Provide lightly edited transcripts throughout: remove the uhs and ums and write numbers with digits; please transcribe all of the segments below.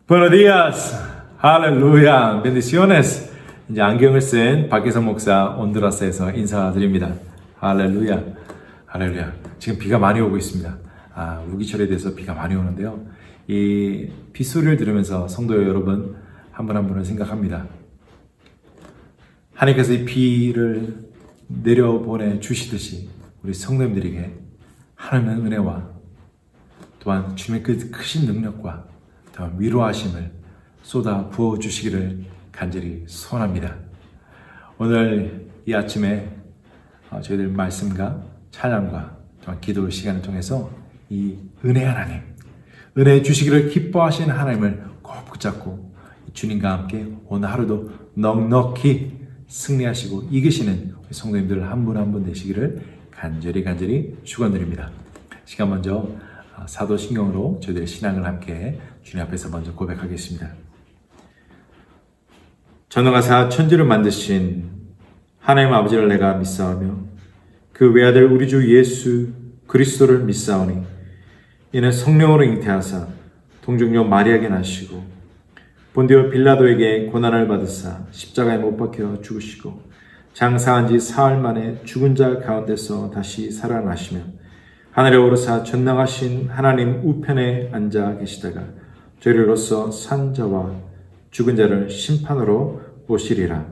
Buenos días. 할렐루야. bendiciones. 이제 안경을 쓴 박기성 목사 온두라스에서 인사드립니다. 할렐루야. 할렐루야. 지금 비가 많이 오고 있습니다. 우기철에 대해서 비가 많이 오는데요. 이 빗소리를 들으면서 성도 여러분 한 분 한 분을 생각합니다. 하나님께서 이 비를 내려보내 주시듯이 우리 성도님들에게 하나님의 은혜와 또한 주님의 그 크신 능력과 또한 위로하심을 쏟아 부어주시기를 간절히 소원합니다. 오늘 이 아침에 저희들 말씀과 찬양과 또한 기도 시간을 통해서 이 은혜 하나님, 은혜 주시기를 기뻐하시는 하나님을 꼭 붙잡고 주님과 함께 오늘 하루도 넉넉히 승리하시고 이기시는 성도님들 한 분 한 분 되시기를 간절히 축원드립니다. 시간 먼저 사도신경으로 저희들의 신앙을 함께 주님 앞에서 먼저 고백하겠습니다. 전능하사 천지를 만드신 하나님 아버지를 내가 믿사오며 그 외아들 우리 주 예수 그리스도를 믿사오니 이는 성령으로 잉태하사 동정녀 마리아에게 나시고 본디오 빌라도에게 고난을 받으사 십자가에 못 박혀 죽으시고 장사한 지 사흘 만에 죽은 자 가운데서 다시 살아나시며 하늘에 오르사 전능하신 하나님 우편에 앉아 계시다가 저리로서 산 자와 죽은 자를 심판으로 오시리라.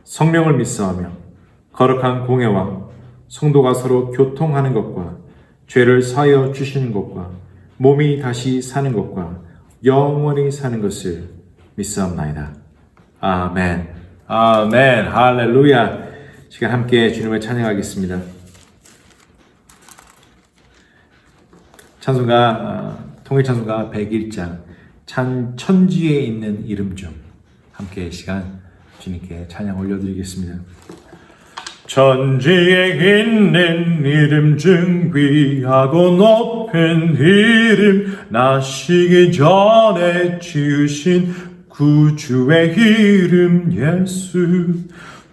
성령을 믿사오며 거룩한 공회와 성도가 서로 교통하는 것과 죄를 사하여 주시는 것과 몸이 다시 사는 것과 영원히 사는 것을 믿사옵나이다. 아멘. 아멘. 할렐루야. 시간 함께 주님을 찬양하겠습니다. 찬송가 통일찬송가 101장 천지에 있는 이름 중 함께 시간 주님께 찬양 올려드리겠습니다. 천지에 있는 이름 중 귀하고 높은 이름 나시기 전에 지으신 구주의 이름 예수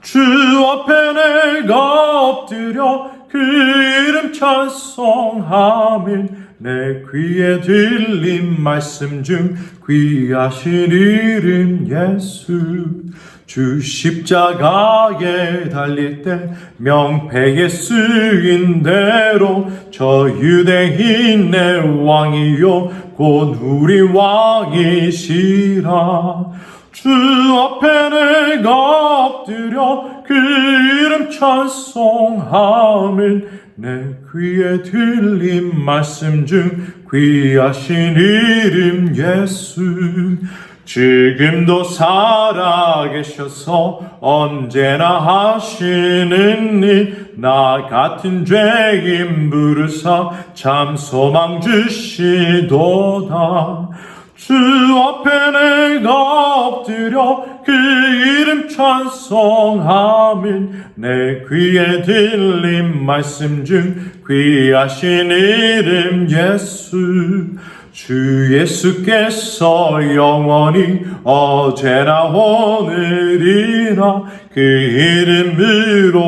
주 앞에 내가 엎드려 그 이름 찬송하면 내 귀에 들린 말씀 중 귀하신 이름 예수 주 십자가에 달릴 때 명패에 쓰인 대로 저 유대인의 왕이요 곧 우리 왕이시라 주 앞에 내가 엎드려 그 이름 찬송하면 내 귀에 들린 말씀 중 귀하신 이름 예수 지금도 살아계셔서 언제나 하시는 일 나 같은 죄인 부르사 참 소망 주시도다 주 앞에 내가 엎드려 그 이름 찬송하면 내 귀에 들린 말씀 중 귀하신 이름 예수 주 예수께서 영원히 어제나 오늘이나 그 이름으로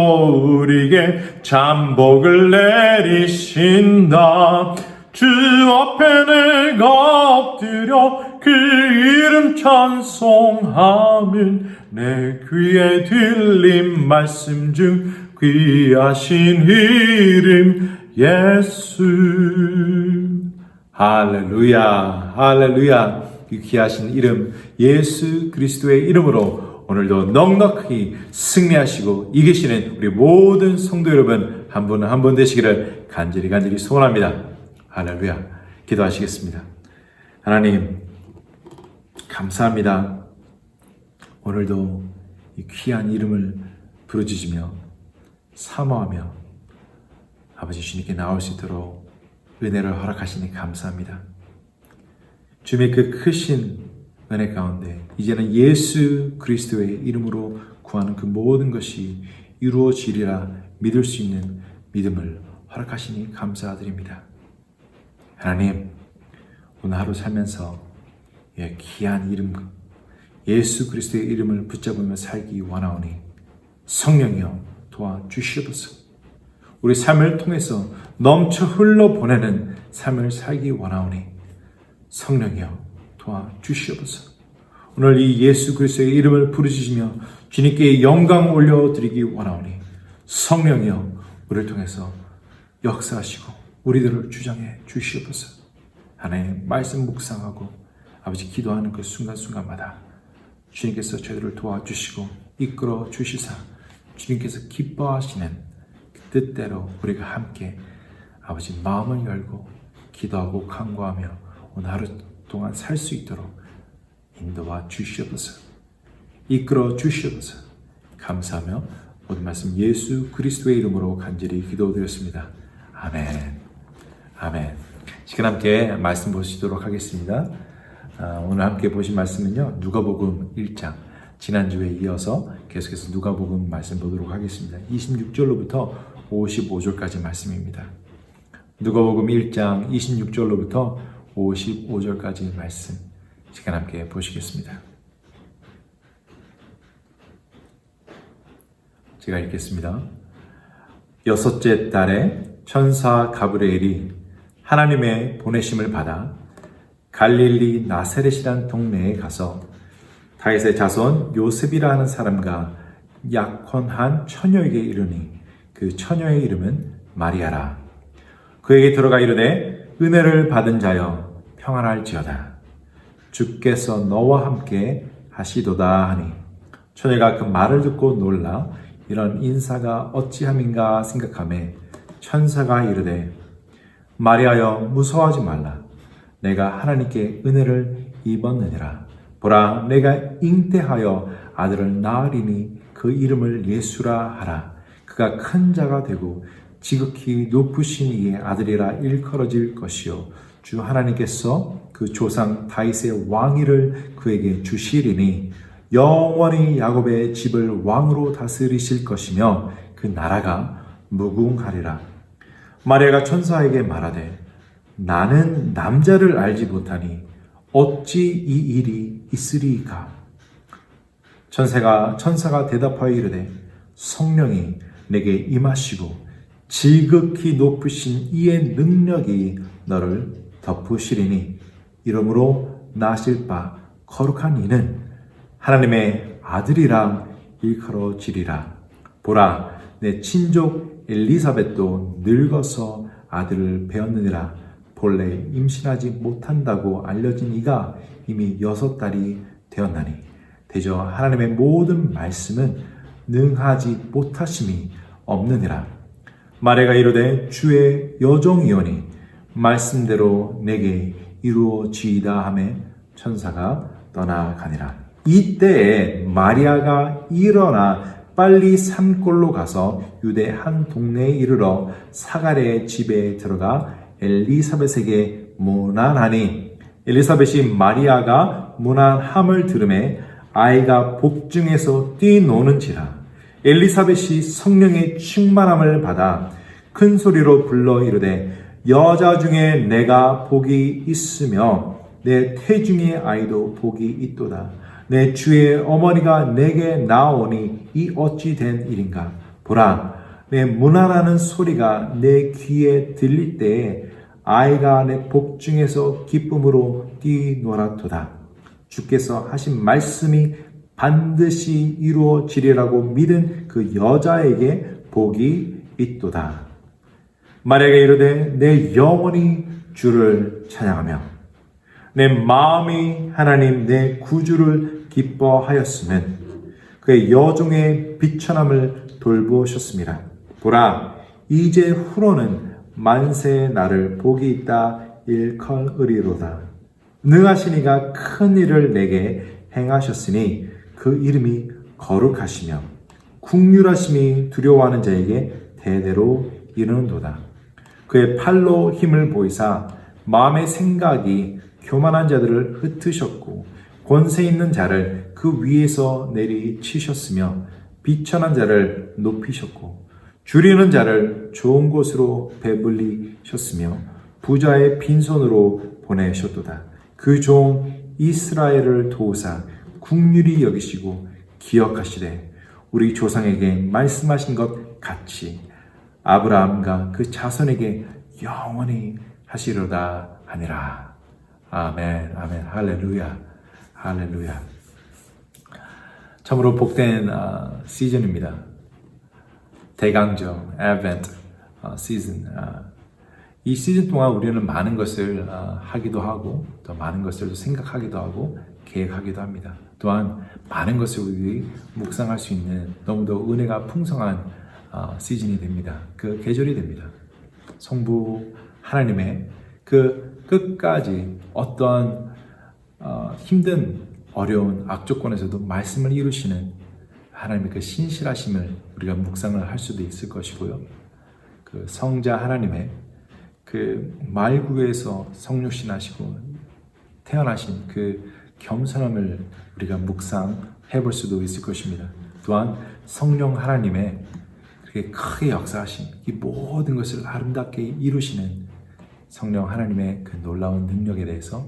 우리에게 잠복을 내리신다 주 앞에 내가 엎드려 그 이름 찬송하면 내 귀에 들린 말씀 중 귀하신 이름 예수 할렐루야 할렐루야 이 귀하신 이름 예수 그리스도의 이름으로 오늘도 넉넉히 승리하시고 이기시는 우리 모든 성도 여러분 한 분 한 분 되시기를 간절히 소원합니다. 할렐루야. 기도하시겠습니다. 하나님 감사합니다. 오늘도 이 귀한 이름을 부르짖으며 사모하며 아버지 주님께 나올 수 있도록 은혜를 허락하시니 감사합니다. 주님의 그 크신 은혜 가운데 이제는 예수 그리스도의 이름으로 구하는 그 모든 것이 이루어지리라 믿을 수 있는 믿음을 허락하시니 감사드립니다. 하나님 오늘 하루 살면서 귀한 이름 예수 그리스도의 이름을 붙잡으며 살기 원하오니 성령이여 도와주시옵소서. 우리 삶을 통해서 넘쳐 흘러보내는 삶을 살기 원하오니 성령이여 도와주시옵소서. 오늘 이 예수 그리스도의 이름을 부르짖으며 주님께 영광 올려드리기 원하오니 성령이여 우리를 통해서 역사하시고 우리들을 주장해 주시옵소서. 하나님 말씀 묵상하고 아버지 기도하는 그 순간순간마다 주님께서 저희들을 도와주시고 이끌어 주시사 주님께서 기뻐하시는 그 뜻대로 우리가 함께 아버지 마음을 열고 기도하고 간구하며 오늘 하루 동안 살 수 있도록 인도와 주시옵소서. 이끌어 주시옵소서. 감사하며 모든 말씀 예수 그리스도의 이름으로 간절히 기도드렸습니다. 아멘. 아멘. 시간 함께 말씀 보시도록 하겠습니다. 오늘 함께 보신 말씀은요, 누가복음 1장, 지난주에 이어서 계속해서 누가복음 말씀 보도록 하겠습니다. 26절로부터 55절까지 말씀입니다. 누가복음 1장 26절로부터 55절까지 말씀 시간 함께 보시겠습니다. 제가 읽겠습니다. 여섯째 달에 천사 가브리엘이 하나님의 보내심을 받아 갈릴리 나사렛이란 동네에 가서 다윗의 자손 요셉이라 하는 사람과 약혼한 처녀에게 이르니 그 처녀의 이름은 마리아라. 그에게 들어가 이르되 은혜를 받은 자여 평안할지어다. 주께서 너와 함께 하시도다 하니 처녀가 그 말을 듣고 놀라 이런 인사가 어찌함인가 생각하매 천사가 이르되 마리아여 무서워하지 말라. 내가 하나님께 은혜를 입었느니라. 보라 내가 잉태하여 아들을 낳으리니 그 이름을 예수라 하라. 그가 큰 자가 되고 지극히 높으신 이의 아들이라 일컬어질 것이요 주 하나님께서 그 조상 다윗의 왕위를 그에게 주시리니 영원히 야곱의 집을 왕으로 다스리실 것이며 그 나라가 무궁하리라. 마리아가 천사에게 말하되 나는 남자를 알지 못하니 어찌 이 일이 있으리이까. 천사가 대답하여 이르되 성령이 내게 임하시고 지극히 높으신 이의 능력이 너를 덮으시리니 이러므로 나실 바 거룩한 이는 하나님의 아들이라 일컬어지리라. 보라 내 친족 엘리사벳도 늙어서 아들을 배었느니라. 본래 임신하지 못한다고 알려진 이가 이미 6달이 되었나니 대저 하나님의 모든 말씀은 능하지 못하심이 없느니라. 마리아가 이르되 주의 여종이오니 말씀대로 내게 이루어지이다 하매 천사가 떠나가니라. 이때에 마리아가 일어나 빨리 산골로 가서 유대 한 동네에 이르러 사가랴의 집에 들어가 엘리사벳에게 문안하니 엘리사벳이 마리아가 문안함을 들으매 아이가 복중에서 뛰노는지라. 엘리사벳이 성령의 충만함을 받아 큰 소리로 불러 이르되 여자 중에 내가 복이 있으며 내 태중의 아이도 복이 있도다. 내 주의 어머니가 내게 나오니 이 어찌 된 일인가. 보라 내 문안하는 소리가 내 귀에 들릴 때에 아이가 내 복중에서 기쁨으로 뛰놀았도다. 주께서 하신 말씀이 반드시 이루어지리라고 믿은 그 여자에게 복이 있도다. 마리아가 이르되 내 영혼이 주를 찬양하며 내 마음이 하나님 내 구주를 기뻐하였으면 그의 여종의 비천함을 돌보셨습니다. 보라 이제 후로는 만세의 나를 복이 있다 일컬으리로다. 능하신 이가 큰 일을 내게 행하셨으니 그 이름이 거룩하시며 국률하심이 두려워하는 자에게 대대로 이르는도다. 그의 팔로 힘을 보이사 마음의 생각이 교만한 자들을 흩으셨고 권세 있는 자를 그 위에서 내리치셨으며 비천한 자를 높이셨고 줄이는 자를 좋은 곳으로 배불리셨으며 부자의 빈손으로 보내셨도다. 그 종 이스라엘을 도우사 국률이 여기시고 기억하시되 우리 조상에게 말씀하신 것 같이 아브라함과 그 자손에게 영원히 하시려다 하니라. 아멘, 아멘, 할렐루야, 할렐루야. 참으로 복된 시즌입니다. 대강정, Advent 시즌. 이 시즌 동안 우리는 많은 것을 하기도 하고 또 많은 것을 생각하기도 하고 계획하기도 합니다. 또한 많은 것을 우리 묵상할 수 있는 너무도 은혜가 풍성한 시즌이 됩니다. 그 계절이 됩니다. 성부 하나님의 그 끝까지 어떠한 힘든 어려운 악조건에서도 말씀을 이루시는 하나님의 그 신실하심을 우리가 묵상을 할 수도 있을 것이고요. 그 성자 하나님의 그 말구에서 성육신하시고 태어나신 그 겸손함을 우리가 묵상해 볼 수도 있을 것입니다. 또한 성령 하나님의 그렇게 크게 역사하신 이 모든 것을 아름답게 이루시는 성령 하나님의 그 놀라운 능력에 대해서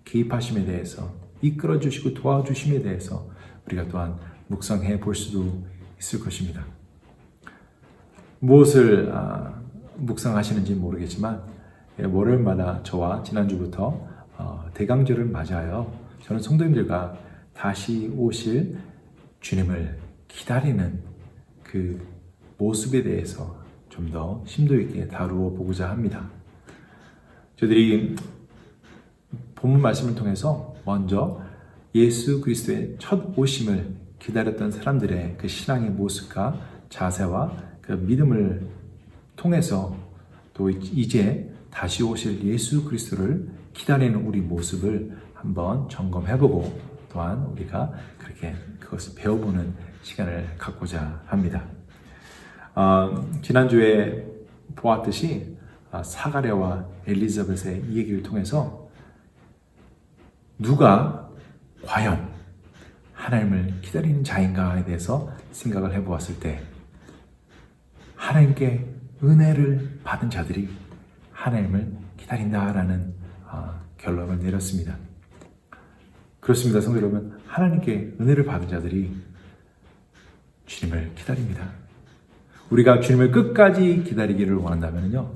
개입하심에 대해서 이끌어 주시고 도와주심에 대해서 우리가 또한 묵상해 볼 수도 있을 것입니다. 무엇을 묵상하시는지 모르겠지만 월요일마다 저와 지난주부터 대강절을 맞아요. 저는 성도님들과 다시 오실 주님을 기다리는 그 모습에 대해서 좀 더 심도 있게 다루어 보고자 합니다. 저희들이 본문 말씀을 통해서 먼저 예수 그리스도의 첫 오심을 기다렸던 사람들의 그 신앙의 모습과 자세와 그 믿음을 통해서 또 이제 다시 오실 예수 그리스도를 기다리는 우리 모습을 한번 점검해보고 또한 우리가 그렇게 그것을 배워보는 시간을 갖고자 합니다. 지난주에 보았듯이 사가랴와 엘리자벳의 이 얘기를 통해서 누가 과연 하나님을 기다리는 자인가에 대해서 생각을 해보았을 때 하나님께 은혜를 받은 자들이 하나님을 기다린다라는 결론을 내렸습니다. 그렇습니다, 성도 여러분. 하나님께 은혜를 받은 자들이 주님을 기다립니다. 우리가 주님을 끝까지 기다리기를 원한다면요,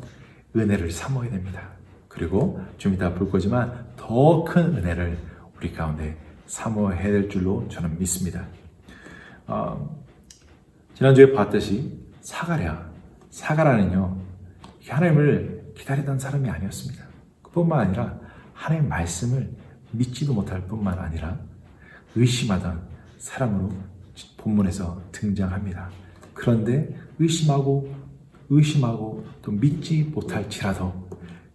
은혜를 사모해야 됩니다. 그리고 좀 이따 볼 거지만 더 큰 은혜를 우리 가운데 사모해야 될 줄로 저는 믿습니다. 지난주에 봤듯이 사가랴는요, 하나님을 기다리던 사람이 아니었습니다. 그뿐만 아니라 하나님의 말씀을 믿지도 못할 뿐만 아니라 의심하던 사람으로 본문에서 등장합니다. 그런데 의심하고 또 믿지 못할지라도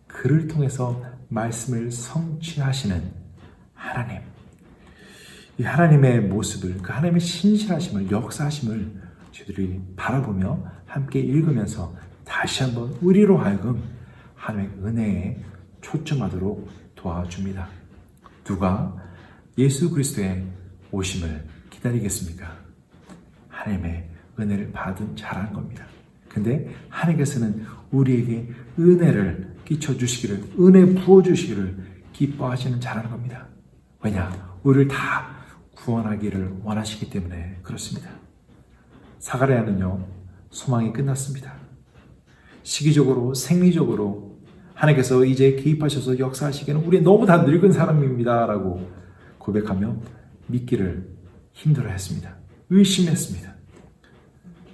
그를 통해서 말씀을 성취하시는 하나님, 이 하나님의 모습을, 그 하나님의 신실하심을, 역사하심을 저희들이 바라보며 함께 읽으면서 다시 한번 우리로 하여금 하나님의 은혜에 초점하도록 도와줍니다. 누가 예수 그리스도의 오심을 기다리겠습니까? 하나님의 은혜를 받은 자라는 겁니다. 근데 하나님께서는 우리에게 은혜를 끼쳐주시기를, 은혜 부어주시기를 기뻐하시는 자라는 겁니다. 왜냐? 우리를 다 구원하기를 원하시기 때문에 그렇습니다. 사가랴는요, 소망이 끝났습니다. 시기적으로, 생리적으로 하나님께서 이제 개입하셔서 역사하시기에는 우리 너무 다 늙은 사람입니다 라고 고백하며 믿기를 힘들어했습니다. 의심했습니다.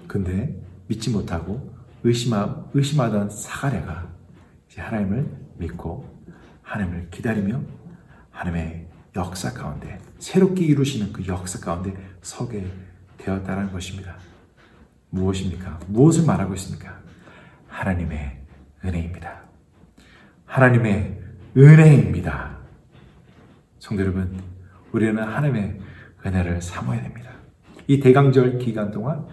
근데 믿지 못하고 의심하던 사가랴가 이제 하나님을 믿고 하나님을 기다리며 하나님의 역사 가운데, 새롭게 이루시는 그 역사 가운데 서게 되었다는 것입니다. 무엇입니까? 무엇을 말하고 있습니까? 하나님의 은혜입니다. 하나님의 은혜입니다. 성도 여러분, 우리는 하나님의 은혜를 사모해야 됩니다. 이 대강절 기간 동안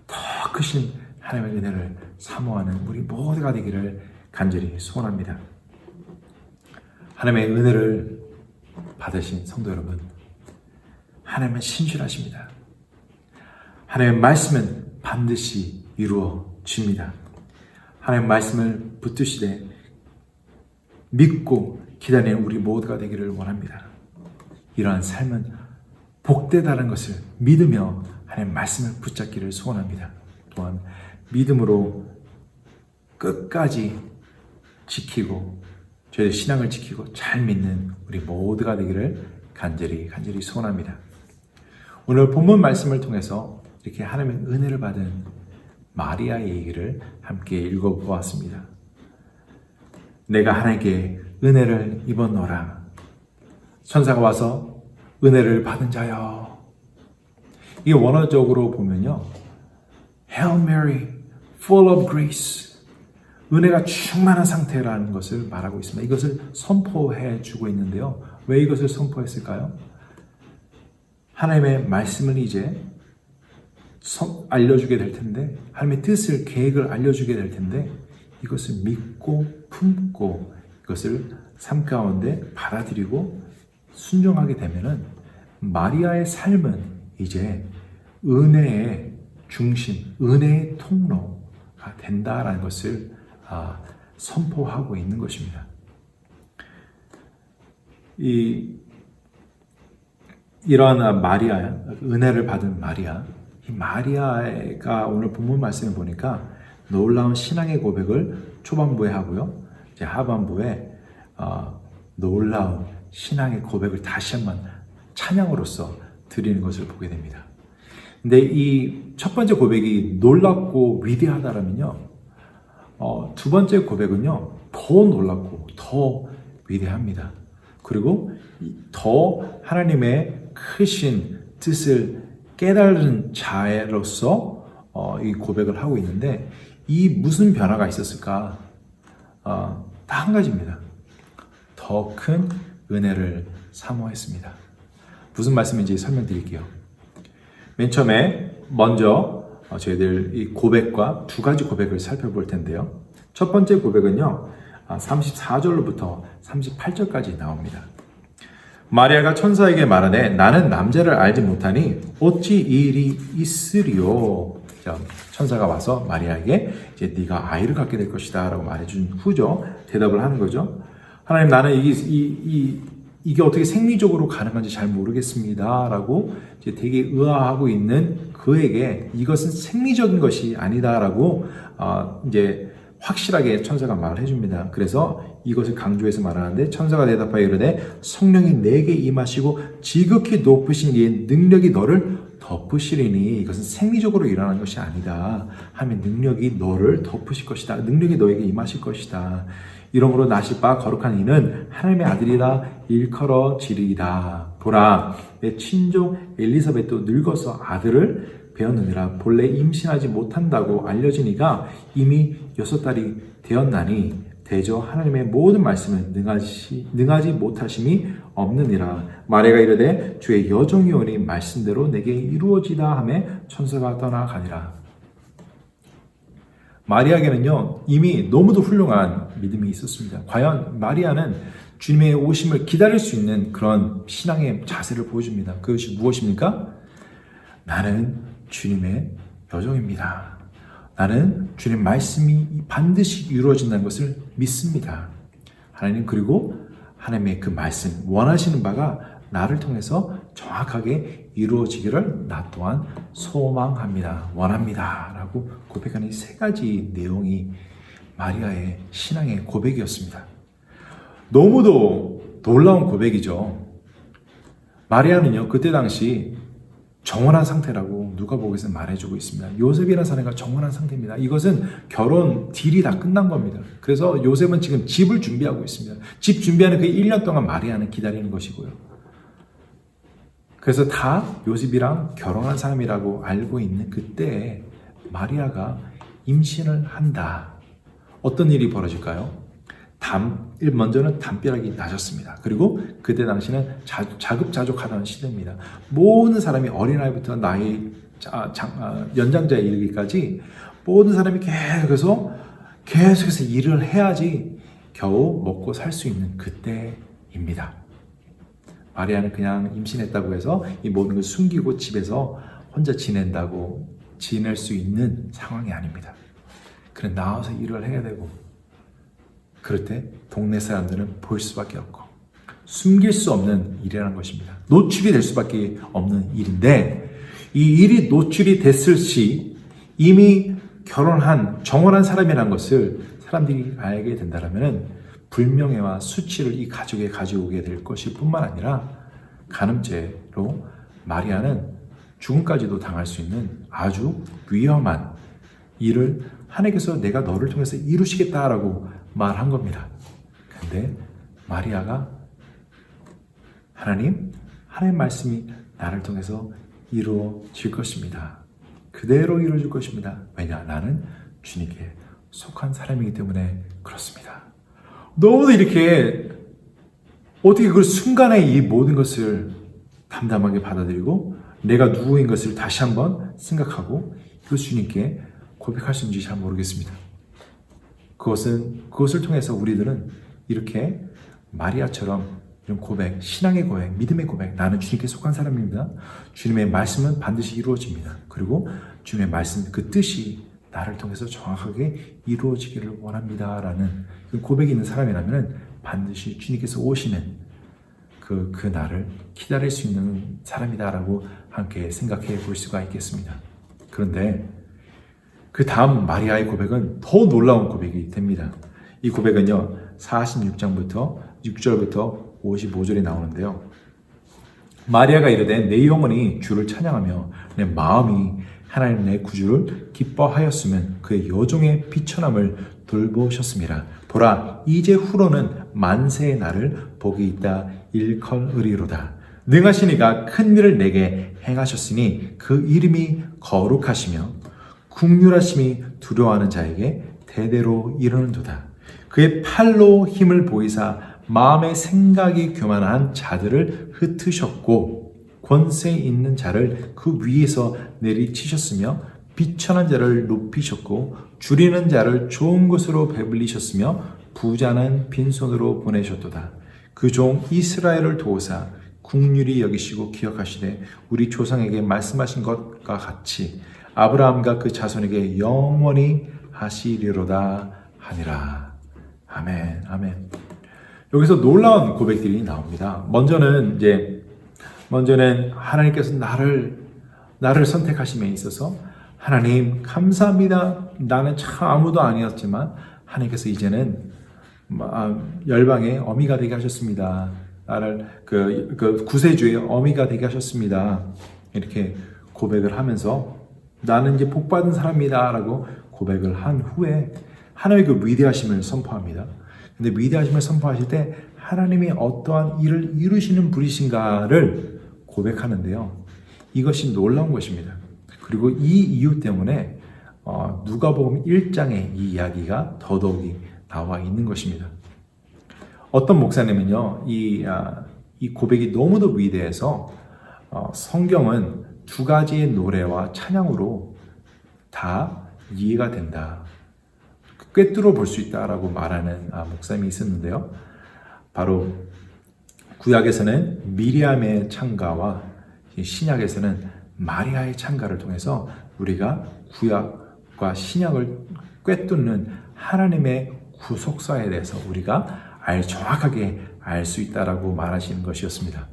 더 크신 하나님의 은혜를 사모하는 우리 모두가 되기를 간절히 소원합니다. 하나님의 은혜를 받으신 성도 여러분, 하나님은 신실하십니다. 하나님의 말씀은 반드시 이루어집니다. 하나님의 말씀을 붙드시되 믿고 기다리는 우리 모두가 되기를 원합니다. 이러한 삶은 복되다는 것을 믿으며 하나님의 말씀을 붙잡기를 소원합니다. 또한 믿음으로 끝까지 지키고 저희의 신앙을 지키고 잘 믿는 우리 모두가 되기를 간절히 소원합니다. 오늘 본문 말씀을 통해서 이렇게 하나님의 은혜를 받은 마리아의 얘기를 함께 읽어보았습니다. 내가 하나님께 은혜를 입었노라. 천사가 와서 은혜를 받은 자여. 이게 원어적으로 보면요, Hail Mary, full of grace. 은혜가 충만한 상태라는 것을 말하고 있습니다. 이것을 선포해 주고 있는데요. 왜 이것을 선포했을까요? 하나님의 말씀을 이제 알려주게 될 텐데, 하나님의 뜻을, 계획을 알려주게 될 텐데, 이것을 믿고 품고 이것을 삶 가운데 받아들이고 순종하게 되면은 마리아의 삶은 이제 은혜의 중심, 은혜의 통로가 된다라는 것을 선포하고 있는 것입니다. 이러한 마리아, 은혜를 받은 마리아, 이 마리아가 오늘 본문 말씀을 보니까 놀라운 신앙의 고백을 초반부에 하고요, 이제 하반부에 놀라운 신앙의 고백을 다시 한번 찬양으로서 드리는 것을 보게 됩니다. 근데 이 첫 번째 고백이 놀랍고 위대하다라면요, 두 번째 고백은요, 더 놀랍고 더 위대합니다. 그리고 더 하나님의 크신 뜻을 깨달은 자로서 이 고백을 하고 있는데, 이 무슨 변화가 있었을까? 다 한 가지입니다. 더 큰 은혜를 사모했습니다. 무슨 말씀인지 설명드릴게요. 맨 처음에 먼저 저희들 이 고백과 두 가지 고백을 살펴볼 텐데요. 첫 번째 고백은요, 34절로부터 38절까지 나옵니다. 마리아가 천사에게 말하되 나는 남자를 알지 못하니 어찌 이 일이 있으리요. 천사가 와서 마리아에게 이제 네가 아이를 갖게 될 것이다 라고 말해준 후죠. 대답을 하는 거죠. 하나님, 나는 이게 어떻게 생리적으로 가능한지 잘 모르겠습니다 라고 이제 되게 의아하고 있는 그에게 이것은 생리적인 것이 아니다라고 이제 확실하게 천사가 말을 해줍니다. 그래서 이것을 강조해서 말하는데, 천사가 대답하여 이르되 성령이 내게 임하시고 지극히 높으신 이의 능력이 너를 덮으시리니 이것은 생리적으로 일어나는 것이 아니다 하면 능력이 너를 덮으실 것이다. 능력이 너에게 임하실 것이다. 이러므로 나실 바 거룩한 이는 하나님의 아들이라 일컬어지리이다. 보라, 내 친족 엘리사벳도 늙어서 아들을 배었느니라. 본래 임신하지 못한다고 알려진 이가 이미 6달이 되었나니 대저 하나님의 모든 말씀은 능하지 못하심이 없느니라. 마리아가 이르되 주의 여종이 오니 말씀대로 내게 이루어지다 하매 천사가 떠나가니라. 마리아에게는요, 이미 너무도 훌륭한 믿음이 있었습니다. 과연 마리아는 주님의 오심을 기다릴 수 있는 그런 신앙의 자세를 보여줍니다. 그것이 무엇입니까? 나는 주님의 여종입니다. 나는 주님의 말씀이 반드시 이루어진다는 것을 믿습니다. 하나님, 그리고 하나님의 그 말씀, 원하시는 바가 나를 통해서 정확하게 이루어지기를 나 또한 소망합니다. 원합니다. 라고 고백하는 이 세 가지 내용이 마리아의 신앙의 고백이었습니다. 너무도 놀라운 고백이죠. 마리아는요, 그때 당시 정혼한 상태라고 누가복음에서 말해주고 있습니다. 요셉이라는 사람과 정혼한 상태입니다. 이것은 결혼 딜이 다 끝난 겁니다. 그래서 요셉은 지금 집을 준비하고 있습니다. 집 준비하는 그 1년 동안 마리아는 기다리는 것이고요. 그래서 다 요셉이랑 결혼한 사람이라고 알고 있는 그때에 마리아가 임신을 한다. 어떤 일이 벌어질까요? 먼저는 담벼락이 낮았습니다. 그리고 그때 당시는 자급자족하던 시대입니다. 모든 사람이 어린아이부터 나이 연장자에 이르기까지 모든 사람이 계속해서 일을 해야지 겨우 먹고 살 수 있는 그때입니다. 마리아는 그냥 임신했다고 해서 이 모든 걸 숨기고 집에서 혼자 지낼 수 있는 상황이 아닙니다. 그래, 나와서 일을 해야 되고, 그럴 때 동네 사람들은 볼 수밖에 없고 숨길 수 없는 일이라는 것입니다. 노출이 될 수밖에 없는 일인데, 이 일이 노출이 됐을 시 이미 정혼한 사람이라는 것을 사람들이 알게 된다면 불명예와 수치를 이 가족에 가져오게 될 것일 뿐만 아니라 간음죄로 마리아는 죽음까지도 당할 수 있는 아주 위험한 일을 하나님께서 내가 너를 통해서 이루시겠다라고 말한 겁니다. 근데 마리아가 하나님 말씀이 나를 통해서 이루어질 것입니다. 그대로 이루어질 것입니다. 왜냐? 나는 주님께 속한 사람이기 때문에 그렇습니다. 너무도 이렇게 어떻게 그 순간에 이 모든 것을 담담하게 받아들이고 내가 누구인 것을 다시 한번 생각하고 그 주님께 고백할 수 있는지 잘 모르겠습니다. 그것을 통해서 우리들은 이렇게 마리아처럼 이런 고백, 신앙의 고백, 믿음의 고백, 나는 주님께 속한 사람입니다. 주님의 말씀은 반드시 이루어집니다. 그리고 주님의 말씀, 그 뜻이 나를 통해서 정확하게 이루어지기를 원합니다. 라는 그 고백이 있는 사람이라면 반드시 주님께서 오시는 그 날을 기다릴 수 있는 사람이다라고 함께 생각해 볼 수가 있겠습니다. 그런데 그 다음 마리아의 고백은 더 놀라운 고백이 됩니다. 이 고백은요, 46장부터 6절부터 55절에 나오는데요. 마리아가 이르되 내 영혼이 주를 찬양하며 내 마음이 하나님 내 구주를 기뻐하였으면 그의 여종의 비천함을 돌보셨습니다. 보라, 이제 후로는 만세의 날을 복이 있다 일컬으리로다. 능하신 이가 큰 일을 내게 행하셨으니 그 이름이 거룩하시며 국률하심이 두려워하는 자에게 대대로 이르는도다. 그의 팔로 힘을 보이사 마음의 생각이 교만한 자들을 흩으셨고 권세 있는 자를 그 위에서 내리치셨으며 비천한 자를 높이셨고 줄이는 자를 좋은 곳으로 배불리셨으며 부자는 빈손으로 보내셨도다. 그 종 이스라엘을 도우사 국률이 여기시고 기억하시되 우리 조상에게 말씀하신 것과 같이 아브라함과 그 자손에게 영원히 하시리로다 하니라. 아멘, 아멘. 여기서 놀라운 고백들이 나옵니다. 먼저는 하나님께서 나를 선택하심에 있어서 하나님 감사합니다. 나는 참 아무도 아니었지만 하나님께서 이제는 열방의 어미가 되게 하셨습니다. 나를 그 구세주의 어미가 되게 하셨습니다. 이렇게 고백을 하면서 나는 이제 복받은 사람이다라고 고백을 한 후에 하나님의 그 위대하심을 선포합니다. 근데 위대하심을 선포하실 때 하나님이 어떠한 일을 이루시는 분이신가를 고백하는데요. 이것이 놀라운 것입니다. 그리고 이 이유 때문에 누가복음 1장에 이 이야기가 더더욱이 나와 있는 것입니다. 어떤 목사님은요, 이 고백이 너무도 위대해서 성경은 두 가지의 노래와 찬양으로 다 이해가 된다. 꿰뚫어 볼 수 있다라고 말하는 목사님이 있었는데요. 바로 구약에서는 미리암의 찬가와 신약에서는 마리아의 찬가를 통해서 우리가 구약과 신약을 꿰뚫는 하나님의 구속사에 대해서 우리가 정확하게 알 수 있다라고 말하시는 것이었습니다.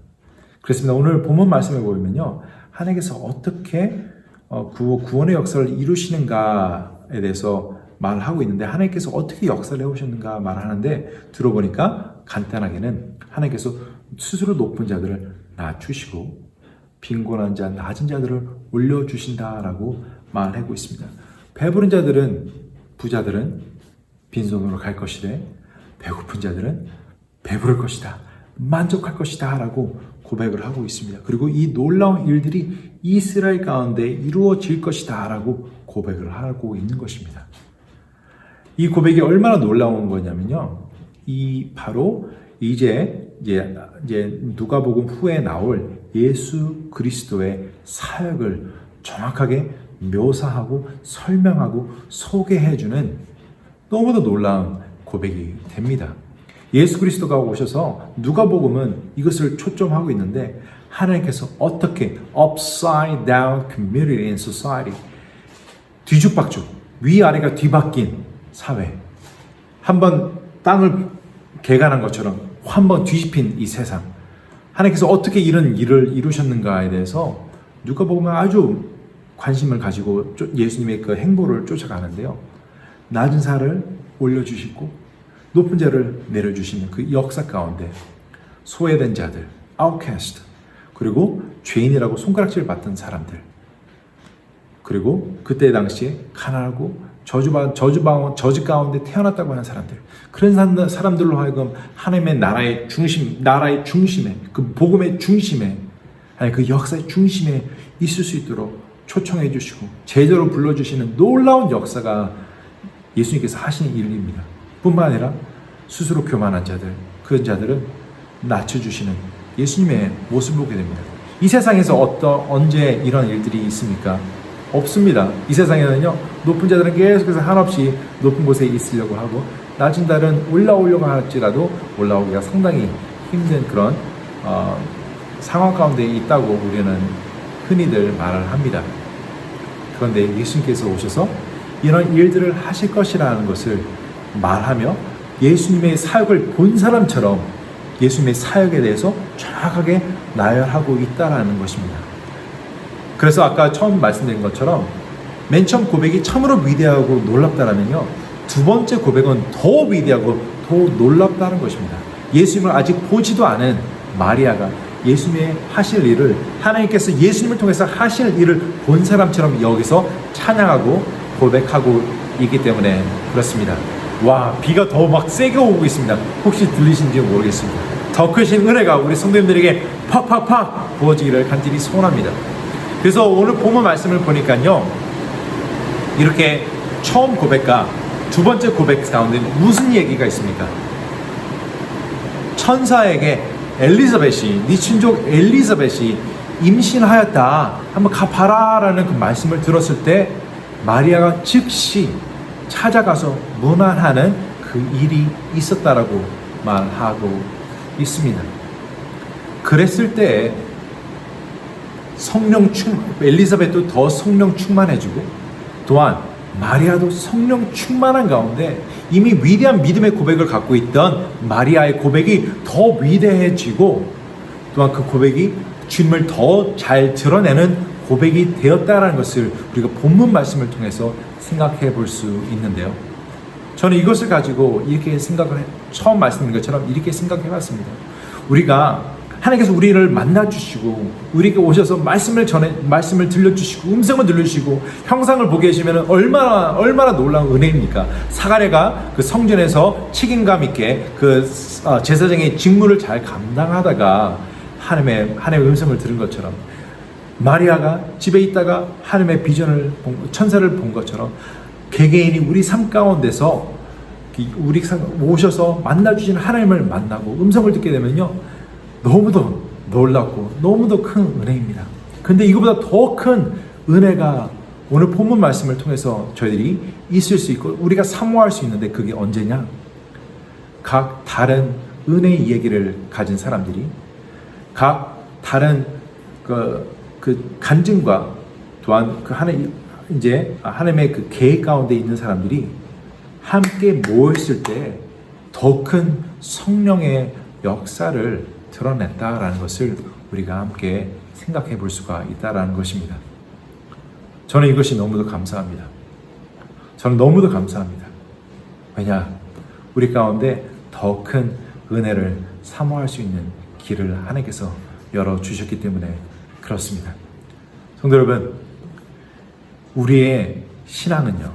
그렇습니다. 오늘 본문 말씀을 보면요, 하나님께서 어떻게 구원의 역사를 이루시는가에 대해서 말하고 있는데 하나님께서 어떻게 역사를 해오셨는가 말하는데 들어보니까 간단하게는 하나님께서 스스로 높은 자들을 낮추시고 빈곤한 자, 낮은 자들을 올려주신다라고 말하고 있습니다. 배부른 자들은, 부자들은 빈손으로 갈 것이되 배고픈 자들은 배부를 것이다, 만족할 것이다 라고 고백을 하고 있습니다. 그리고 이 놀라운 일들이 이스라엘 가운데 이루어질 것이다 라고 고백을 하고 있는 것입니다. 이 고백이 얼마나 놀라운 거냐면요, 바로 이제 누가복음 후에 나올 예수 그리스도의 사역을 정확하게 묘사하고 설명하고 소개해주는 너무도 놀라운 고백이 됩니다. 예수 그리스도가 오셔서 누가복음은 이것을 초점하고 있는데 하나님께서 어떻게 upside down community and society, 뒤죽박죽, 위아래가 뒤바뀐 사회, 한번 땅을 개간한 것처럼 한번 뒤집힌 이 세상, 하나님께서 어떻게 이런 일을 이루셨는가에 대해서 누가복음은 아주 관심을 가지고 예수님의 그 행보를 쫓아가는데요. 낮은 자를 올려주시고 높은 자를 내려주시는 그 역사 가운데 소외된 자들, 아웃캐스트, 그리고 죄인이라고 손가락질 받던 사람들, 그리고 그때 당시에 가난하고 저주 가운데 태어났다고 하는 사람들, 그런 사람들로 하여금 하나님의 나라의 중심에, 그 복음의 중심에, 아니 그 역사의 중심에 있을 수 있도록 초청해 주시고 제자로 불러주시는 놀라운 역사가 예수님께서 하시는 일입니다. 뿐만 아니라 스스로 교만한 자들, 그런 자들은 낮춰주시는 예수님의 모습을 보게 됩니다. 이 세상에서 언제 이런 일들이 있습니까? 없습니다. 이 세상에는요, 높은 자들은 계속해서 한없이 높은 곳에 있으려고 하고, 낮은 자들은 올라오려고 할지라도 올라오기가 상당히 힘든 그런 상황 가운데 있다고 우리는 흔히들 말을 합니다. 그런데 예수님께서 오셔서 이런 일들을 하실 것이라는 것을 말하며 예수님의 사역을 본 사람처럼 예수님의 사역에 대해서 정확하게 나열하고 있다라는 것입니다. 그래서 아까 처음 말씀드린 것처럼 맨 처음 고백이 참으로 위대하고 놀랍다라면요, 두 번째 고백은 더 위대하고 더 놀랍다는 것입니다. 예수님을 아직 보지도 않은 마리아가 예수님의 하실 일을, 하나님께서 예수님을 통해서 하실 일을 본 사람처럼 여기서 찬양하고 고백하고 있기 때문에 그렇습니다. 와, 비가 더 막 세게 오고 있습니다. 혹시 들리신지 모르겠습니다. 더 크신 은혜가 우리 성도님들에게 팍팍팍 부어지기를 간절히 소원합니다. 그래서 오늘 본문 말씀을 보니까요, 이렇게 처음 고백과 두 번째 고백 가운데 무슨 얘기가 있습니까? 천사에게 엘리사벳이, 네 친족 엘리사벳이 임신하였다, 한번 가봐라 라는 그 말씀을 들었을 때 마리아가 즉시 찾아가서 문안하는 그 일이 있었다라고 말하고 있습니다. 그랬을 때 엘리사벳도 더 성령 충만해지고, 또한 마리아도 성령 충만한 가운데 이미 위대한 믿음의 고백을 갖고 있던 마리아의 고백이 더 위대해지고, 또한 그 고백이 주님을 더 잘 드러내는 고백이 되었다라는 것을 우리가 본문 말씀을 통해서 생각해 볼 수 있는데요. 저는 이것을 가지고 이렇게 처음 말씀드린 것처럼 이렇게 생각해 봤습니다. 우리가 하나님께서 우리를 만나주시고 우리에게 오셔서 말씀을 들려주시고 음성을 들려주시고 형상을 보게 해주시면 얼마나 놀라운 은혜입니까? 사가랴가 그 성전에서 책임감 있게 그 제사장의 직무를 잘 감당하다가 하나님의 음성을 들은 것처럼, 마리아가 집에 있다가 하나님의 비전을 천사를 본 것처럼 개개인이 우리 삶 가운데서 우리 오셔서 만나주신 하나님을 만나고 음성을 듣게 되면요, 너무도 놀랍고 너무도 큰 은혜입니다. 근데 이거보다 더 큰 은혜가 오늘 본문 말씀을 통해서 저희들이 있을 수 있고 우리가 사모할 수 있는데, 그게 언제냐? 각 다른 은혜의 얘기를 가진 사람들이 각 다른 그 간증과 또한 그 하나님의 그 계획 가운데 있는 사람들이 함께 모였을 때 더 큰 성령의 역사를 드러냈다라는 것을 우리가 함께 생각해 볼 수가 있다라는 것입니다. 저는 이것이 너무도 감사합니다. 저는 너무도 감사합니다. 왜냐? 우리 가운데 더 큰 은혜를 사모할 수 있는 길을 하나님께서 열어주셨기 때문에 그렇습니다. 성도 여러분, 우리의 신앙은요,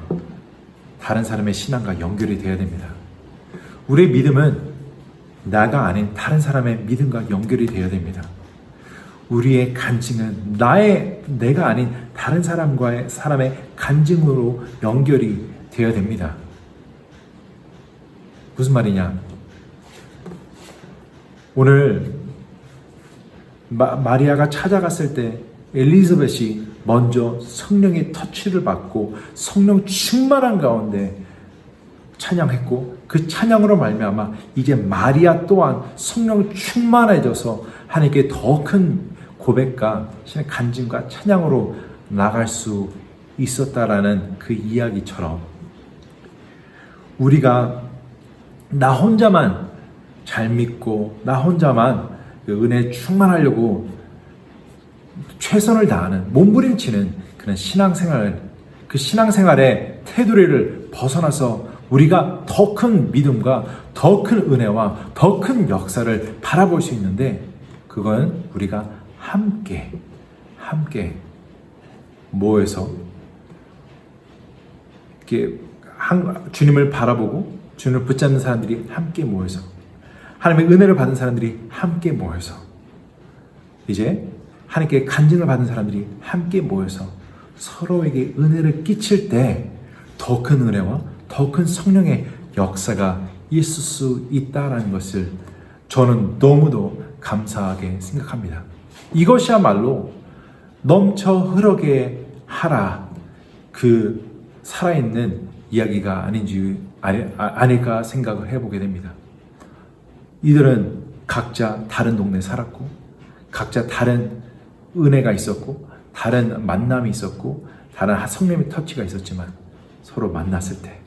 다른 사람의 신앙과 연결이 되어야 됩니다. 우리의 믿음은 나가 아닌 다른 사람의 믿음과 연결이 되어야 됩니다. 우리의 간증은 내가 아닌 다른 사람의 간증으로 연결이 되어야 됩니다. 무슨 말이냐? 오늘 마리아가 찾아갔을 때 엘리사벳이 먼저 성령의 터치를 받고 성령 충만한 가운데 찬양했고, 그 찬양으로 말미암아 이제 마리아 또한 성령 충만해져서 하나님께 더 큰 고백과 신의 간증과 찬양으로 나갈 수 있었다라는 그 이야기처럼, 우리가 나 혼자만 잘 믿고 나 혼자만 그 은혜 충만하려고 최선을 다하는 몸부림치는 그런 신앙생활, 그 신앙생활의 테두리를 벗어나서 우리가 더 큰 믿음과 더 큰 은혜와 더 큰 역사를 바라볼 수 있는데, 그건 우리가 함께 모여서 이렇게 주님을 바라보고 주님을 붙잡는 사람들이 함께 모여서, 하나님의 은혜를 받은 사람들이 함께 모여서, 이제 하나님께 간증을 받은 사람들이 함께 모여서 서로에게 은혜를 끼칠 때 더 큰 은혜와 더 큰 성령의 역사가 있을 수 있다라는 것을 저는 너무도 감사하게 생각합니다. 이것이야말로 넘쳐 흐르게 하라, 그 살아있는 이야기가 아닐까 생각을 해보게 됩니다. 이들은 각자 다른 동네에 살았고, 각자 다른 은혜가 있었고, 다른 만남이 있었고, 다른 성령의 터치가 있었지만, 서로 만났을 때,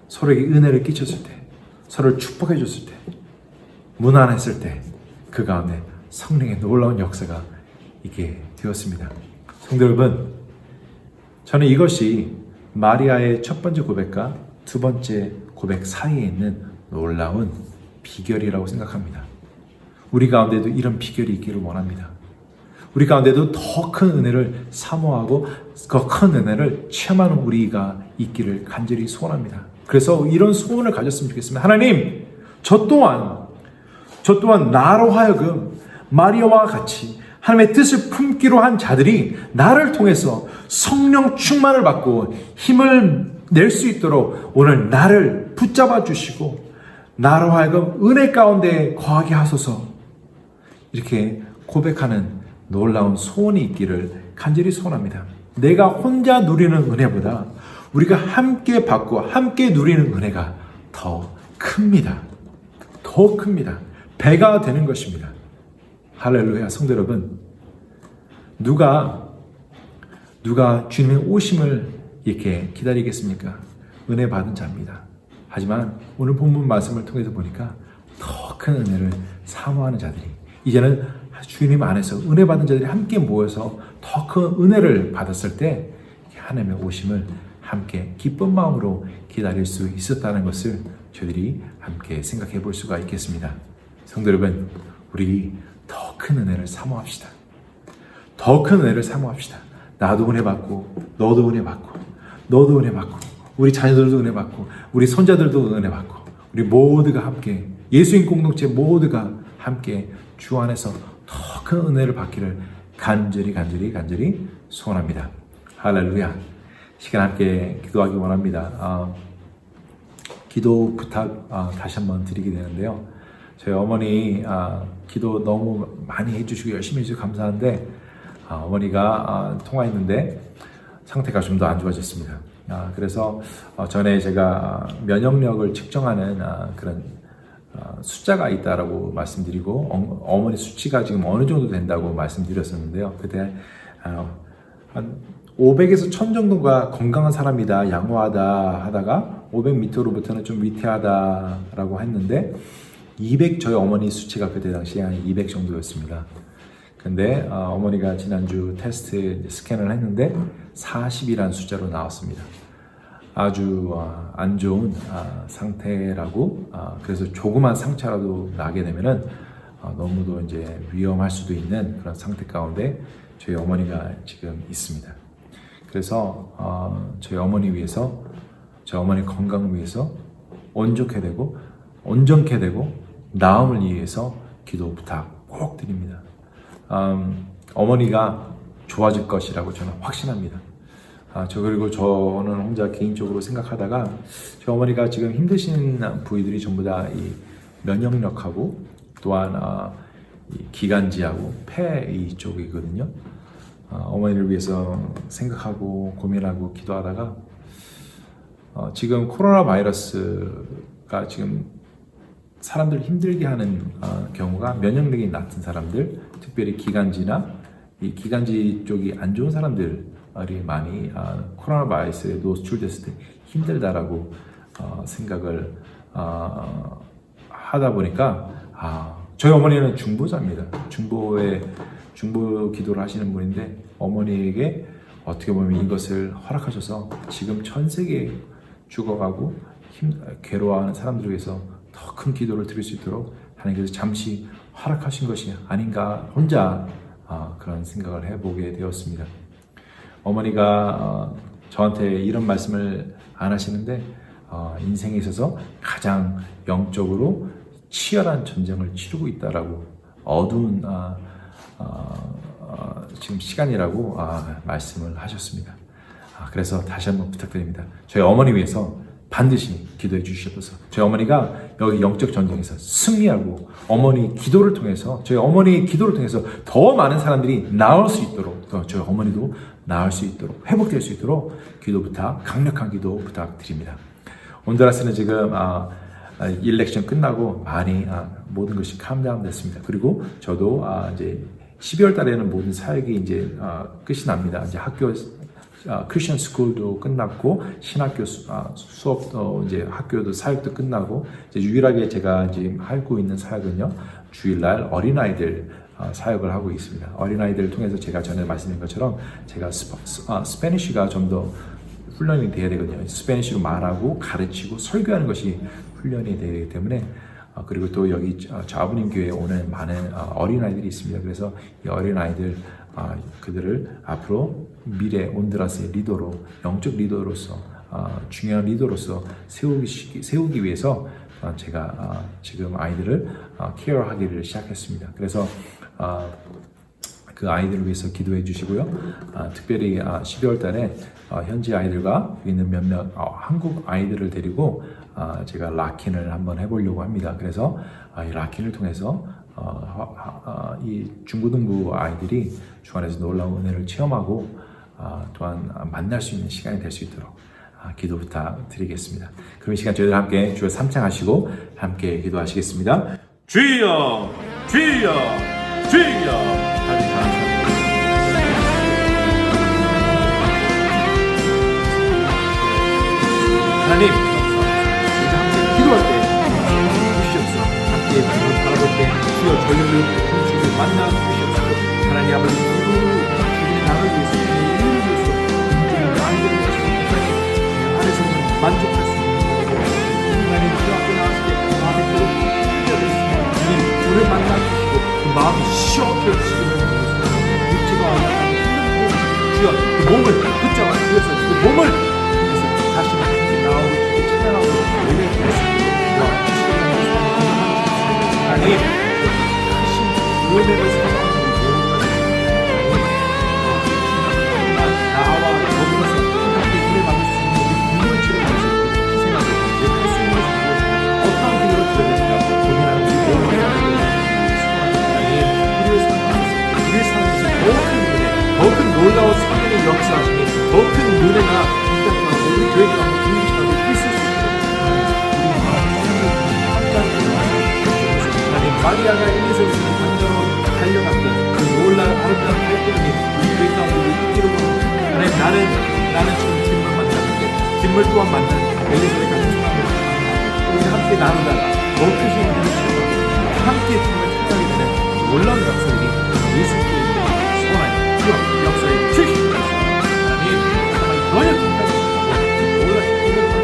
서로에게 은혜를 끼쳤을 때, 서로를 축복해 줬을 때, 무난했을 때, 그 가운데 성령의 놀라운 역사가 있게 되었습니다. 성도 여러분, 저는 이것이 마리아의 첫 번째 고백과 두 번째 고백 사이에 있는 놀라운 비결이라고 생각합니다. 우리 가운데도 이런 비결이 있기를 원합니다. 우리 가운데도 더 큰 은혜를 사모하고 더 큰 은혜를 체험하는 우리가 있기를 간절히 소원합니다. 그래서 이런 소원을 가졌으면 좋겠습니다. 하나님, 저 또한 나로 하여금 마리아와 같이 하나님의 뜻을 품기로 한 자들이 나를 통해서 성령 충만을 받고 힘을 낼 수 있도록 오늘 나를 붙잡아 주시고 나로 하여금 은혜 가운데 거하게 하소서, 이렇게 고백하는 놀라운 소원이 있기를 간절히 소원합니다. 내가 혼자 누리는 은혜보다 우리가 함께 받고 함께 누리는 은혜가 더 큽니다. 더 큽니다. 배가 되는 것입니다. 할렐루야. 성도 여러분, 누가 주님의 오심을 이렇게 기다리겠습니까? 은혜 받은 자입니다. 하지만 오늘 본문 말씀을 통해서 보니까 더 큰 은혜를 사모하는 자들이, 이제는 주님 안에서 은혜 받은 자들이 함께 모여서 더 큰 은혜를 받았을 때 하나님의 오심을 함께 기쁜 마음으로 기다릴 수 있었다는 것을 저희들이 함께 생각해 볼 수가 있겠습니다. 성도 여러분, 우리 더 큰 은혜를 사모합시다. 더 큰 은혜를 사모합시다. 나도 은혜 받고, 너도 은혜 받고, 너도 은혜 받고, 우리 자녀들도 은혜 받고, 우리 손자들도 은혜 받고, 우리 모두가 함께, 예수인 공동체 모두가 함께 주 안에서 더 큰 은혜를 받기를 간절히 소원합니다. 할렐루야. 시간 함께 기도하기 원합니다. 기도 부탁 다시 한번 드리게 되는데요. 저희 어머니 기도 너무 많이 해주시고 열심히 해주셔서 감사한데, 어머니가 통화했는데 상태가 좀 더 안 좋아졌습니다. 그래서 전에 제가 면역력을 측정하는 그런 숫자가 있다라고 말씀드리고, 어머니 수치가 지금 어느 정도 된다고 말씀드렸었는데요. 그때 한 500에서 1000 정도가 건강한 사람이다, 양호하다 하다가 500 밑으로부터는 좀 위태하다라고 했는데 200, 저희 어머니 수치가 그때 당시에 한 200 정도였습니다. 근데 어머니가 지난주 테스트 스캔을 했는데 40이라는 숫자로 나왔습니다. 아주 안 좋은 상태라고, 그래서 조그만 상처라도 나게 되면은 너무도 이제 위험할 수도 있는 그런 상태 가운데 저희 어머니가 지금 있습니다. 그래서 저희 어머니 위해서, 저희 어머니 건강을 위해서 온전케 되고 나음을 위해서 기도 부탁 꼭 드립니다. 어머니가 좋아질 것이라고 저는 확신합니다. 그리고 저는 혼자 개인적으로 생각하다가 저희 어머니가 지금 힘드신 부위들이 전부 다 이 면역력하고 또한 이 기관지하고 폐 이쪽이거든요. 어머니를 위해서 생각하고 고민하고 기도하다가 지금 코로나 바이러스가 지금 사람들 힘들게 하는 경우가 면역력이 낮은 사람들, 특별히 기관지나 이 기관지 쪽이 안 좋은 사람들이 많이 코로나 바이러스에 노출됐을 때 힘들다라고 생각을 하다 보니까 저희 어머니는 중보자입니다. 중보 기도를 하시는 분인데 어머니에게 어떻게 보면 이것을 허락하셔서 지금 전 세계에 죽어가고 괴로워하는 사람들을 위해서 더 큰 기도를 드릴 수 있도록 하나님께서 잠시 허락하신 것이 아닌가 혼자 그런 생각을 해보게 되었습니다. 어머니가 저한테 이런 말씀을 안 하시는데 인생에 있어서 가장 영적으로 치열한 전쟁을 치르고 있다라고 어두운 지금 시간이라고 말씀을 하셨습니다. 그래서 다시 한번 부탁드립니다. 저희 어머니 위해서 반드시 기도해 주시옵소서. 저희 어머니가 여기 영적 전쟁에서 승리하고 어머니 기도를 통해서 저희 어머니 기도를 통해서 더 많은 사람들이 나을 수 있도록 또 저희 어머니도 나을 수 있도록 회복될 수 있도록 강력한 기도 부탁드립니다. 온두라스는 지금 일렉션 끝나고 많이 모든 것이 캄다운 됐습니다. 그리고 저도 이제 12월 달에는 모든 사역이 이제 끝이 납니다. 이제 학교 크리스천 스쿨도 끝났고 신학교 수업도 이제 학교도 사역도 끝나고 이제 유일하게 제가 지금 하고 있는 사역은요 주일날 어린아이들 사역을 하고 있습니다. 어린아이들을 통해서 제가 전에 말씀드린 것처럼 제가 스페니쉬가 좀 더 훈련이 돼야 되거든요. 스페니쉬로 말하고 가르치고 설교하는 것이 훈련이 되기 때문에 그리고 또 여기 아버님 교회에 오는 많은 어린아이들이 있습니다. 그래서 이 어린아이들 그들을 앞으로 미래 온두라스의 리더로 영적 리더로서 중요한 리더로서 세우기 위해서 제가 지금 아이들을 케어하기를 시작했습니다. 그래서 그 아이들을 위해서 기도해 주시고요. 특별히 12월 달에 현지 아이들과 있는 몇몇 한국 아이들을 데리고 제가 락킨을 한번 해보려고 합니다. 그래서 이 락킨을 통해서 이 중고등부 아이들이 주안에서 놀라운 은혜를 체험하고 또한 만날 수 있는 시간이 될 수 있도록 기도 부탁드리겠습니다. 그럼 이 시간 저희들 함께 주여 삼창하시고 함께 기도하시겠습니다. 주여 주여 주여 하나님 우리가 함께 기도할 때 주시옵소서. 함께 주님을 바라볼 때 주여 저희를 주님을 만나 주시옵소서. 하나님 아버지 주님의 나를 위해서 주님의 이름을 위해서 인생을 아이들을 위해서 하나님 안에서 만족할 수 있는 하나님 주 앞에 나왔을 때 그 마음이 괴롭고 힘들어졌습니다. 주님 우리를 만나 주시고 그 마음이 시원케 해주시는 육체가 완전하고 힘든 주여 그 몸을 붙잡아 주셔서 그 몸을 통해서 다시 나오고 찾아나오고 예배를 드렸습니다. 하나님 크신 은혜를 사랑하는 나와 더불어서 함께 은혜 받을 수 있는 우리 공동체를 위해서 희생하고 할 수 있는 것을 어떠한 기도를 드려야 되는가 고민하는 우리 모든 하나님 우리를 사랑하셔서 우리의 삶에서 더 큰 은혜 더 큰 놀라운 성령의 역사하심이 더 큰 은혜가 이 땅 가운데 우리 교회 가운데 공동체가 있을 수 있도록 마리아가 엘리사벳을 반대로 달려갔던 그 놀라운 아름다운 발걸음이 우리 교회 가운데 있기를 원합니다. 하나님 나는 지금 뒷물 만나는데 뒷물 또한 만나는 엘리사벳 같은 사람을 우리 함께 나누다가 더 크신 은혜를 체험하고 함께 정말 찾아가게 되는 놀라운 역사들이 예수 그리스도의 소원하니 그 역사에 주시옵소서. 하나님 정말 번역까지 놀라신 은혜를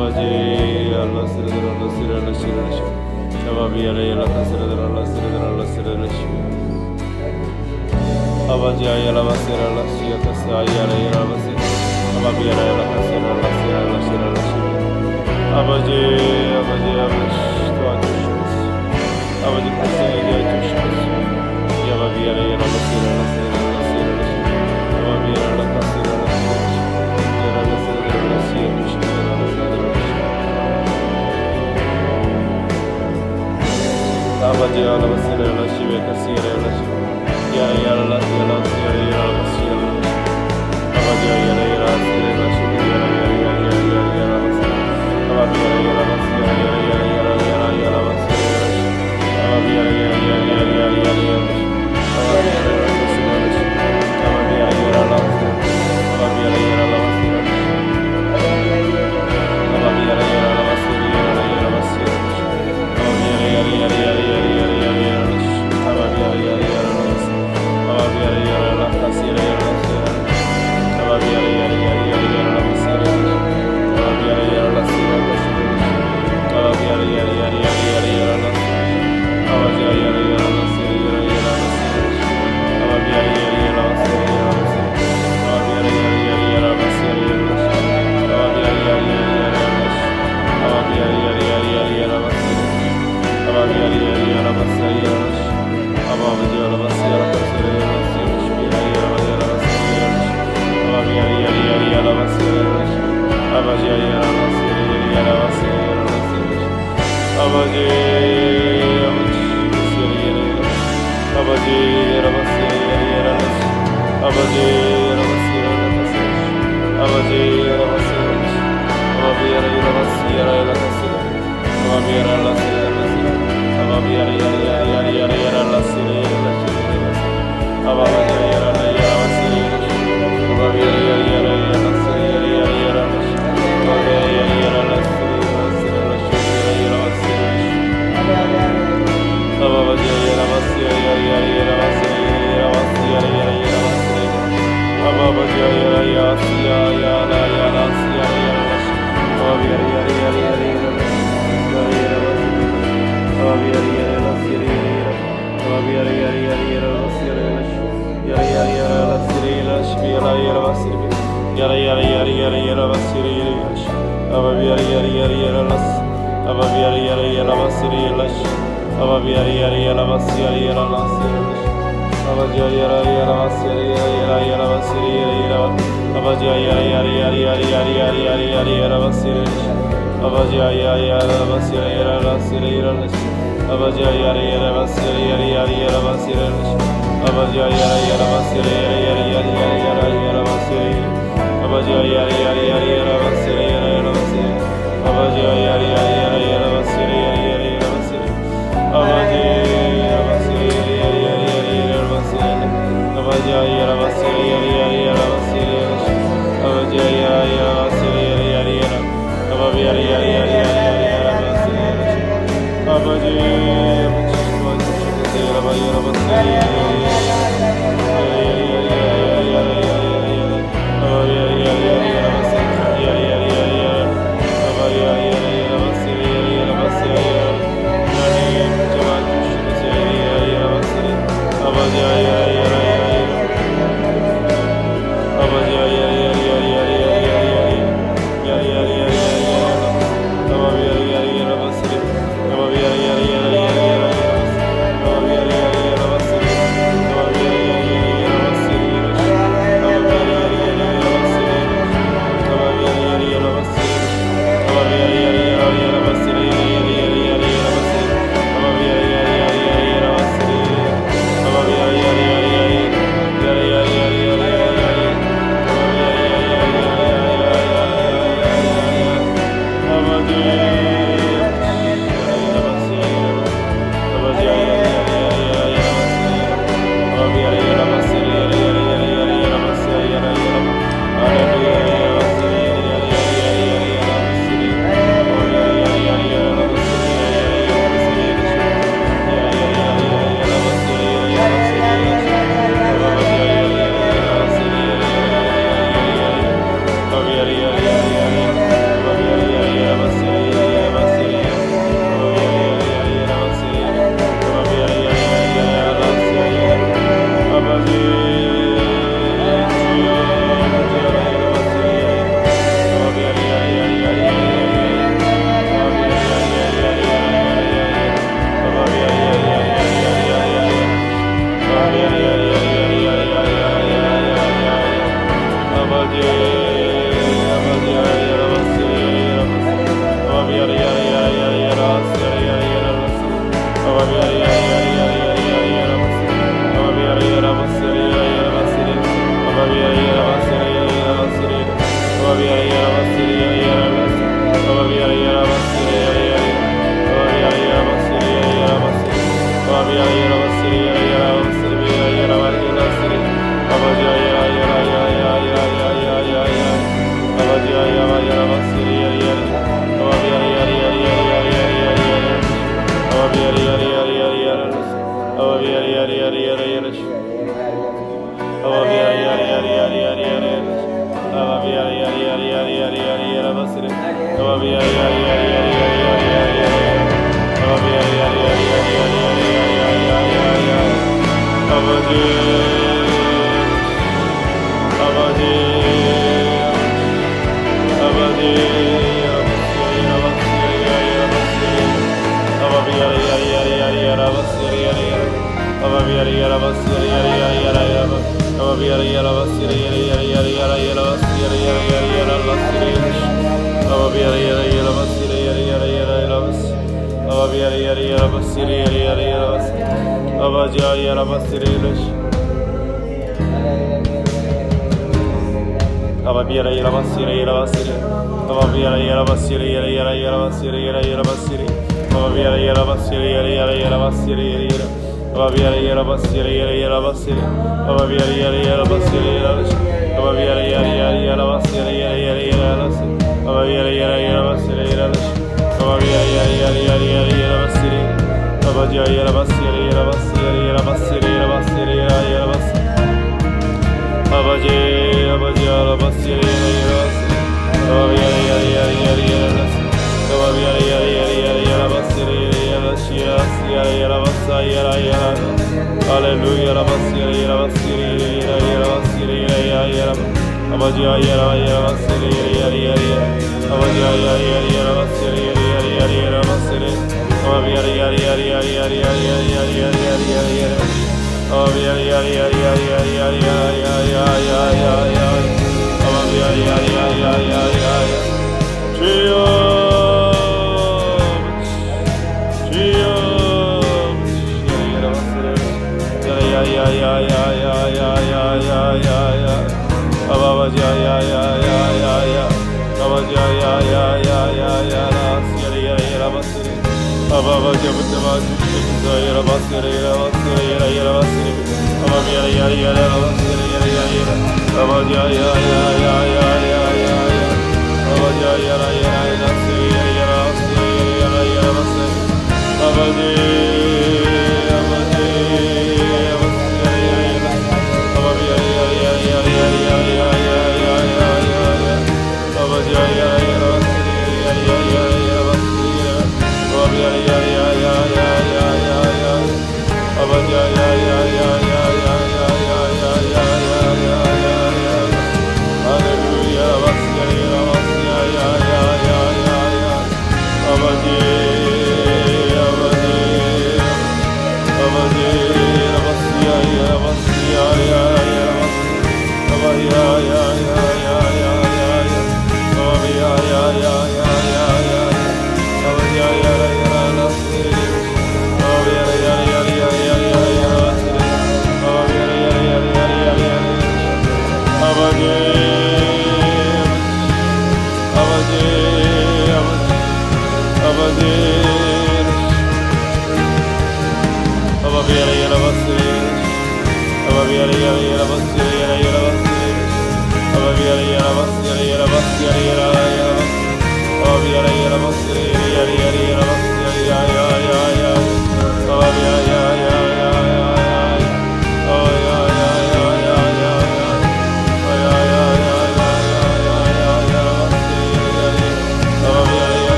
아버지 알라스르드랄라스르라시라시 아바비아레 알라카스르드랄라스르드랄라스르라시 아버지 아이알라바스르라시아카스 아이아레 알라바스 아바비아레 알라카스르라시라라시라라시 아버지 도와주시옵소서. 아버지 불쌍하게 해주시옵소서. 아바비아레 알라바스르라시라라시라라시 아바비아레 알라카스르라시라라시 알라스르라시 해주시옵소서. 아버지 알라바스르라시 베카시라라시 야야라라시 알라시 야라라시 아버지 야라라시 야라라시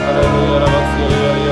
Hallelujah.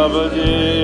아버지